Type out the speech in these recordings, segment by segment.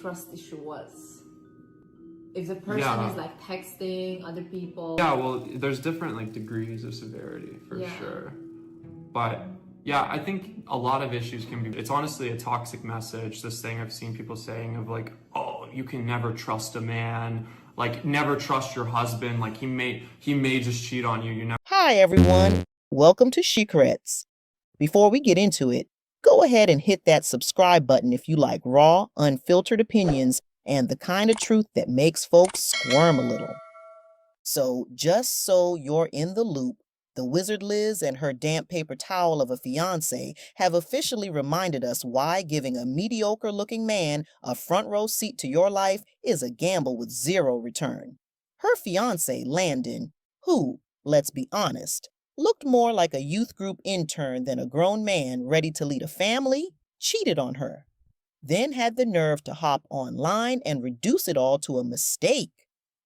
trust issue was? If the person is like texting other people. Yeah, well, there's different like degrees of severity for sure. But yeah, I think a lot of issues can be, it's honestly a toxic message, this thing I've seen people saying of like, oh, you can never trust a man, like never trust your husband, like he may just cheat on you, you know. Hi everyone, welcome to Shhhcrets. Before we get into it, go ahead and hit that subscribe button if you like raw, unfiltered opinions and the kind of truth that makes folks squirm a little. So just so you're in the loop, the Wizard Liz and her damp paper towel of a fiance have officially reminded us why giving a mediocre-looking man a front row seat to your life is a gamble with zero return. Her fiance, Landon, who, let's be honest, looked more like a youth group intern than a grown man ready to lead a family, cheated on her. Then had the nerve to hop online and reduce it all to a mistake.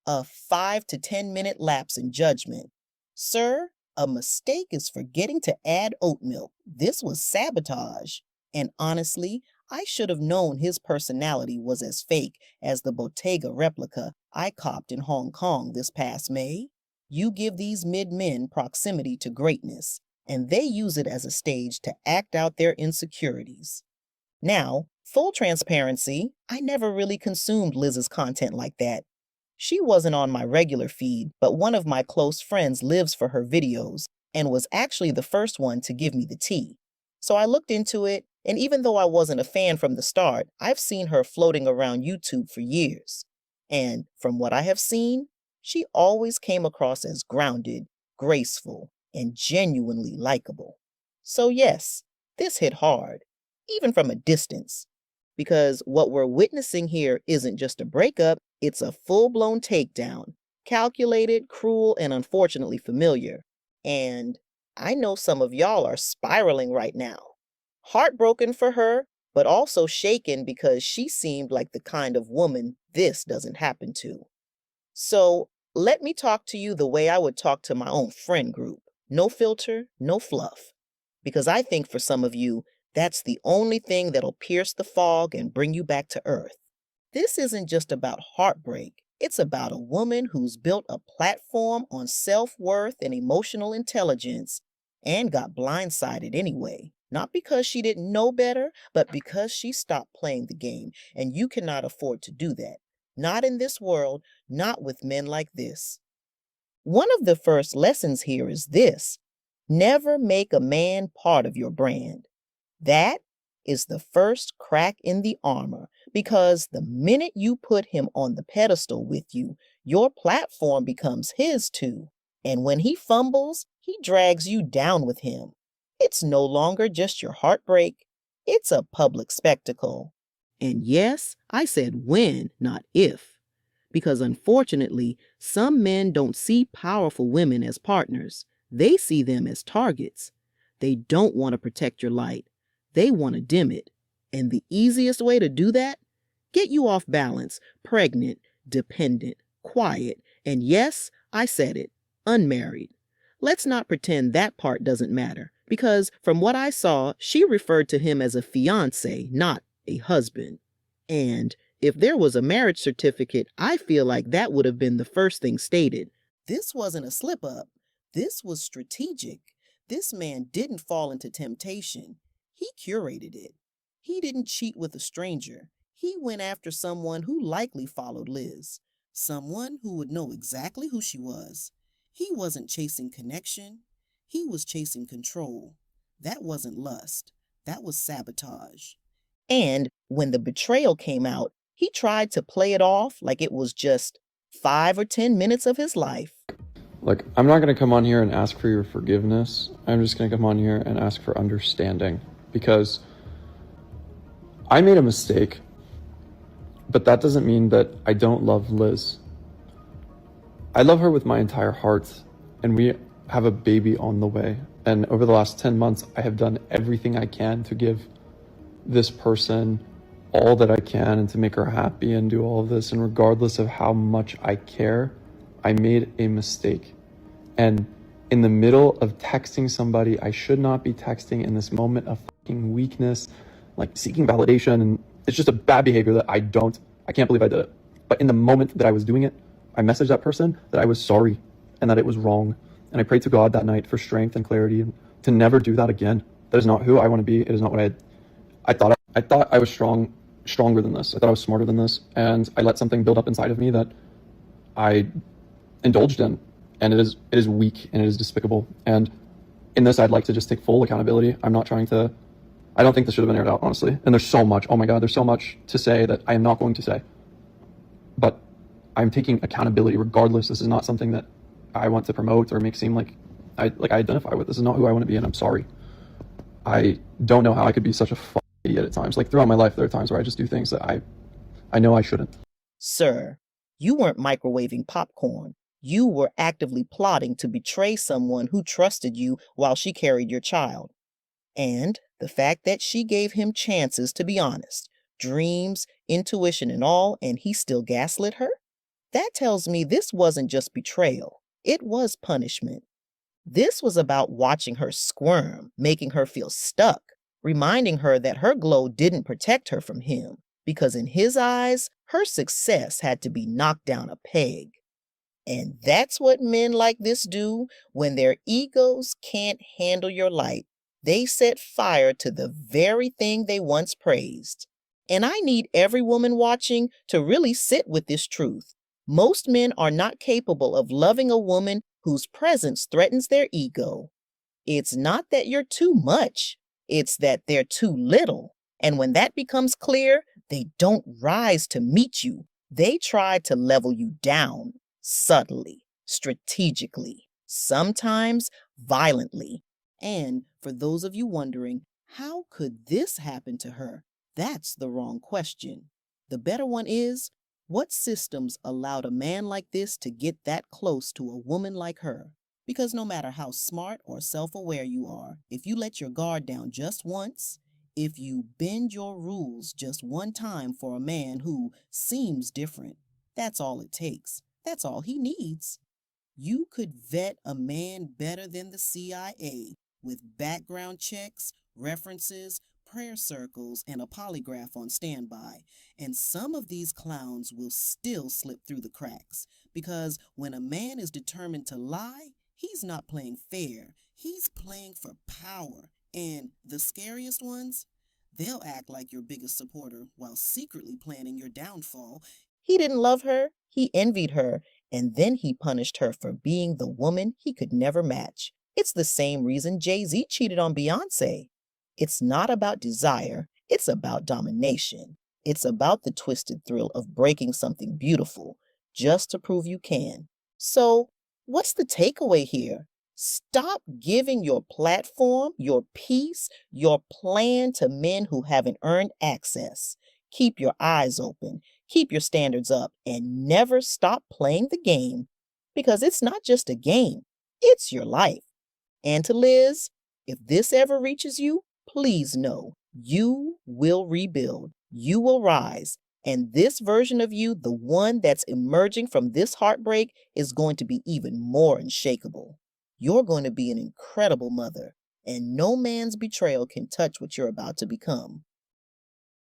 A 5 to 10 minute lapse in judgment. Sir, a mistake is forgetting to add oat milk. This was sabotage. And honestly, I should have known his personality was as fake as the Bottega replica I copped in Hong Kong this past May. You give these mid-men proximity to greatness, and they use it as a stage to act out their insecurities. Now, full transparency, I never really consumed Liz's content like that. She wasn't on my regular feed, but one of my close friends lives for her videos and was actually the first one to give me the tea. So I looked into it, and even though I wasn't a fan from the start, I've seen her floating around YouTube for years. And from what I have seen, she always came across as grounded, graceful, and genuinely likable. So yes, this hit hard, even from a distance. Because what we're witnessing here isn't just a breakup, it's a full-blown takedown, calculated, cruel, and unfortunately familiar. And I know some of y'all are spiraling right now. Heartbroken for her, but also shaken because she seemed like the kind of woman this doesn't happen to. So let me talk to you the way I would talk to my own friend group. No filter, no fluff. Because I think for some of you, that's the only thing that'll pierce the fog and bring you back to earth. This isn't just about heartbreak. It's about a woman who's built a platform on self-worth and emotional intelligence and got blindsided anyway. Not because she didn't know better, but because she stopped playing the game, and you cannot afford to do that. Not in this world, not with men like this. One of the first lessons here is this: never make a man part of your brand. That is the first crack in the armor, because the minute you put him on the pedestal with you, your platform becomes his too. And when he fumbles, he drags you down with him. It's no longer just your heartbreak. It's a public spectacle. And yes, I said when, not if. Because unfortunately, some men don't see powerful women as partners. They see them as targets. They don't want to protect your light. They want to dim it. And the easiest way to do that? Get you off balance, pregnant, dependent, quiet, and yes, I said it, unmarried. Let's not pretend that part doesn't matter, because from what I saw, she referred to him as a fiancé, not a husband. And if there was a marriage certificate, I feel like that would have been the first thing stated. This wasn't a slip-up. This was strategic. This man didn't fall into temptation. He curated it. He didn't cheat with a stranger. He went after someone who likely followed Liz. Someone who would know exactly who she was. He wasn't chasing connection. He was chasing control. That wasn't lust. That was sabotage. And when the betrayal came out, he tried to play it off like it was just 5 or 10 minutes of his life. Look, I'm not going to come on here and ask for your forgiveness. I'm just going to come on here and ask for understanding. Because I made a mistake, but that doesn't mean that I don't love Liz. I love her with my entire heart, and we have a baby on the way. And over the last 10 months, I have done everything I can to give this person all that I can and to make her happy and do all of this. And regardless of how much I care, I made a mistake. And in the middle of texting somebody I should not be texting, in this moment of fucking weakness, like seeking validation and It's just a bad behavior that I can't believe I did it. But in the moment that I was doing it, I messaged that person that I was sorry and that it was wrong. And I prayed to God that night for strength and clarity and to never do that again. That is not who I want to be. It is not what I thought I was stronger than this. I thought I was smarter than this. And I let something build up inside of me that I indulged in. And it is weak and it is despicable. And in this, I'd like to just take full accountability. I don't think this should have been aired out, honestly. And there's so much, oh my God, there's so much to say that I am not going to say. But I'm taking accountability regardless. This is not something that I want to promote or make seem like I identify with. This is not who I want to be, and I'm sorry. I don't know how I could be such a idiot at times. Like throughout my life, there are times where I just do things that I know I shouldn't. Sir, you weren't microwaving popcorn. You were actively plotting to betray someone who trusted you while she carried your child. And the fact that she gave him chances to be honest, dreams, intuition and all, and he still gaslit her? That tells me this wasn't just betrayal. It was punishment. This was about watching her squirm, making her feel stuck, reminding her that her glow didn't protect her from him, because in his eyes, her success had to be knocked down a peg. And that's what men like this do when their egos can't handle your light. They set fire to the very thing they once praised. And I need every woman watching to really sit with this truth. Most men are not capable of loving a woman whose presence threatens their ego. It's not that you're too much, it's that they're too little. And when that becomes clear, they don't rise to meet you. They try to level you down, subtly, strategically, sometimes violently. And for those of you wondering, how could this happen to her? That's the wrong question. The better one is, what systems allowed a man like this to get that close to a woman like her? Because no matter how smart or self-aware you are, if you let your guard down just once, if you bend your rules just one time for a man who seems different, that's all it takes. That's all he needs. You could vet a man better than the CIA with background checks, references, prayer circles, and a polygraph on standby. And some of these clowns will still slip through the cracks, because when a man is determined to lie, he's not playing fair. He's playing for power. And the scariest ones, they'll act like your biggest supporter while secretly planning your downfall. He didn't love her, he envied her, and then he punished her for being the woman he could never match. It's the same reason Jay-Z cheated on Beyonce. It's not about desire, it's about domination. It's about the twisted thrill of breaking something beautiful just to prove you can. So, what's the takeaway here? Stop giving your platform, your peace, your plan to men who haven't earned access. Keep your eyes open, keep your standards up, and never stop playing the game. Because it's not just a game, it's your life. And to Liz, if this ever reaches you, please know you will rebuild, you will rise, and this version of you, the one that's emerging from this heartbreak, is going to be even more unshakable. You're going to be an incredible mother, and no man's betrayal can touch what you're about to become.